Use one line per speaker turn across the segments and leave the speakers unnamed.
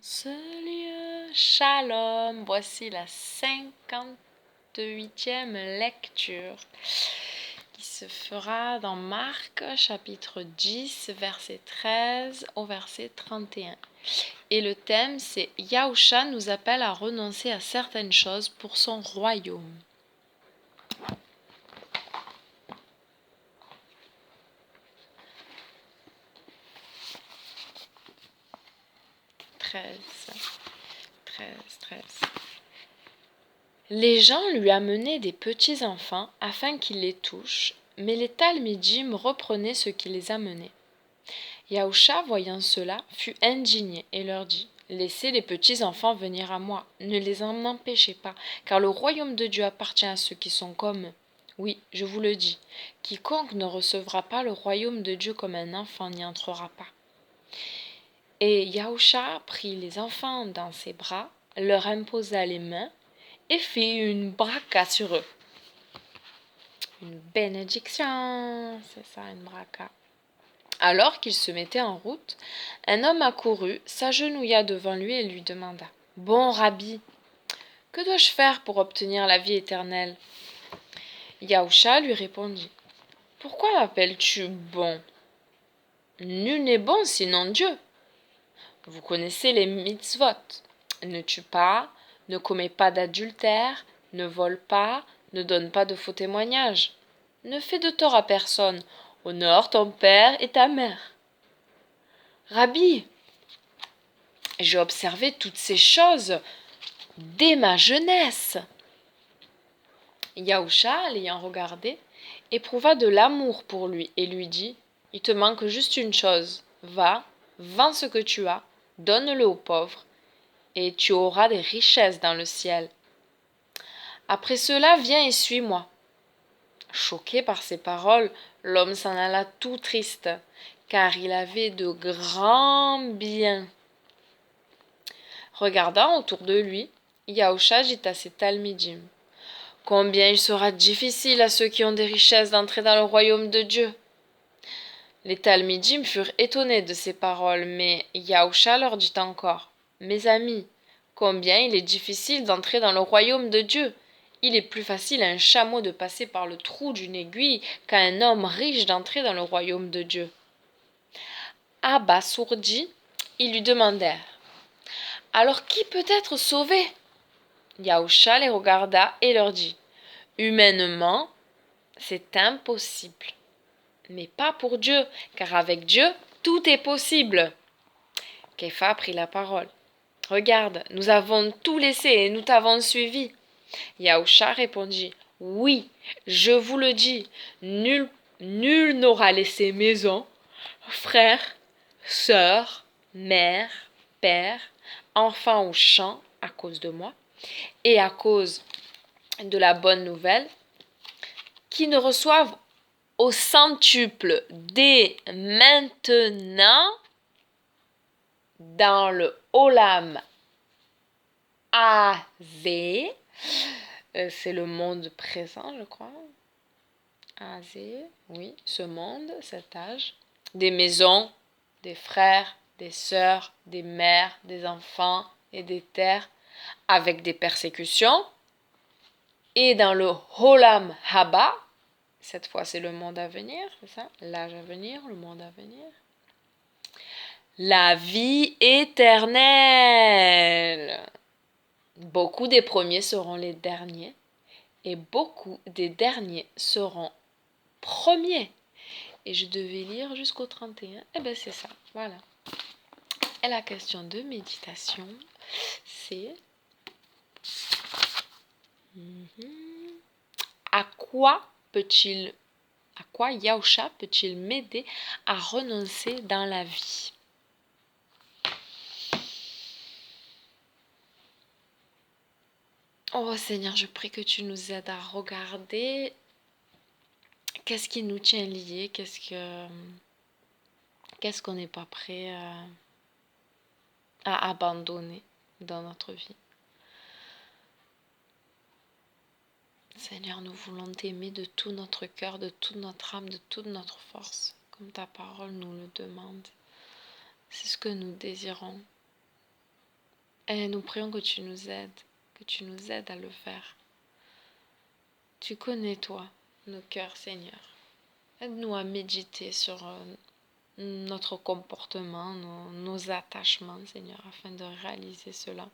ce lieu. Shalom, voici la 58e lecture qui se fera dans Marc chapitre 10 verset 13 au verset 31. Et le thème c'est Yahusha nous appelle à renoncer à certaines choses pour son royaume. Les gens lui amenaient des petits enfants afin qu'il les touche, mais les Talmidim reprenaient ceux qui les amenaient. Yahusha, voyant cela, fut indigné et leur dit « Laissez les petits enfants venir à moi, ne les en empêchez pas, car le royaume de Dieu appartient à ceux qui sont comme eux. Oui, je vous le dis, quiconque ne recevra pas le royaume de Dieu comme un enfant n'y entrera pas. » Et Yahusha prit les enfants dans ses bras, leur imposa les mains et fit une braca sur eux. Une bénédiction, c'est ça, une braca. Alors qu'il se mettait en route, un homme accourut, s'agenouilla devant lui et lui demanda « Bon Rabbi, que dois-je faire pour obtenir la vie éternelle ?» Yahusha lui répondit « Pourquoi m'appelles-tu bon ? Nul n'est bon sinon Dieu. Vous connaissez les mitzvot. Ne tue pas, ne commets pas d'adultère, ne vole pas, ne donne pas de faux témoignages. Ne fais de tort à personne. Honore ton père et ta mère. » Rabbi, j'ai observé toutes ces choses dès ma jeunesse. Yahusha, l'ayant regardé, éprouva de l'amour pour lui et lui dit « Il te manque juste une chose. Va, vends ce que tu as, donne-le aux pauvres, et tu auras des richesses dans le ciel. Après cela, viens et suis-moi. » Choqué par ces paroles, l'homme s'en alla tout triste, car il avait de grands biens. Regardant autour de lui, Yahusha dit à ses Talmidim « Combien il sera difficile à ceux qui ont des richesses d'entrer dans le royaume de Dieu !» Les Talmidim furent étonnés de ces paroles, mais Yahusha leur dit encore « Mes amis, combien il est difficile d'entrer dans le royaume de Dieu ! Il est plus facile à un chameau de passer par le trou d'une aiguille qu'à un homme riche d'entrer dans le royaume de Dieu. » Abasourdis, ils lui demandèrent « Alors qui peut être sauvé ?» Yahusha les regarda et leur dit « Humainement, c'est impossible, mais pas pour Dieu, car avec Dieu, tout est possible. » Képha prit la parole. « Regarde, nous avons tout laissé et nous t'avons suivi. » Yahusha répondit « Oui, je vous le dis, nul n'aura laissé maison, frère, sœur, mère, père, enfant ou champ à cause de moi et à cause de la bonne nouvelle, qui ne reçoivent au centuple dès maintenant dans le Olam Hazé, c'est le monde présent, je crois. Hazé, oui, ce monde, cet âge, des maisons, des frères, des sœurs, des mères, des enfants et des terres, avec des persécutions, et dans le Olam Haba, cette fois c'est le monde à venir, c'est ça, l'âge à venir, le monde à venir, la vie éternelle. Beaucoup des premiers seront les derniers, et beaucoup des derniers seront premiers. Et je devais lire jusqu'au 31. Eh bien, c'est ça, voilà. Et la question de méditation, c'est à quoi Yahusha peut-il m'aider à renoncer dans la vie? Oh Seigneur, je prie que tu nous aides à regarder qu'est-ce qui nous tient liés, qu'est-ce qu'on n'est pas prêt à abandonner dans notre vie. Seigneur, nous voulons t'aimer de tout notre cœur, de toute notre âme, de toute notre force, comme ta parole nous le demande. C'est ce que nous désirons. Et nous prions que tu nous aides à le faire. Tu connais, toi, nos cœurs, Seigneur. Aide-nous à méditer sur notre comportement, nos attachements, Seigneur, afin de réaliser cela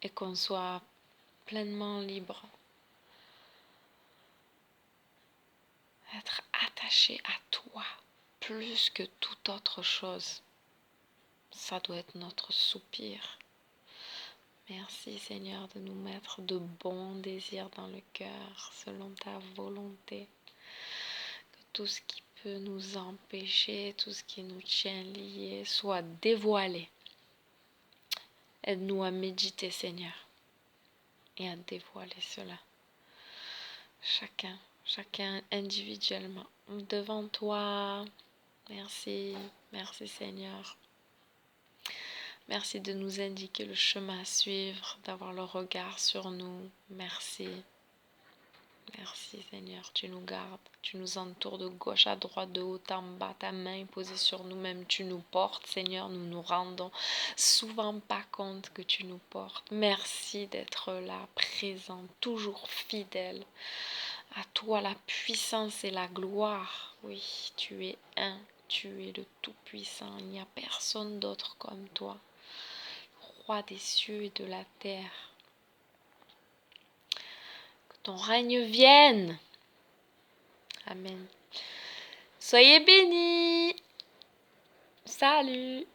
et qu'on soit pleinement libre. Être attaché à toi plus que toute autre chose. Ça doit être notre soupir. Merci Seigneur de nous mettre de bons désirs dans le cœur selon ta volonté. Que tout ce qui peut nous empêcher, tout ce qui nous tient liés soit dévoilé. Aide-nous à méditer Seigneur et à dévoiler cela. Chacun individuellement. Devant toi, merci Seigneur. Merci de nous indiquer le chemin à suivre, d'avoir le regard sur nous. Merci Seigneur, tu nous gardes, tu nous entoures de gauche à droite, de haut en bas, ta main est posée sur nous-mêmes, tu nous portes Seigneur, nous nous rendons souvent pas compte que tu nous portes. Merci d'être là, présent, toujours fidèle. À toi la puissance et la gloire. Oui, tu es un, tu es le Tout-Puissant, il n'y a personne d'autre comme toi. Roi des cieux et de la terre. Que ton règne vienne. Amen. Soyez bénis. Salut.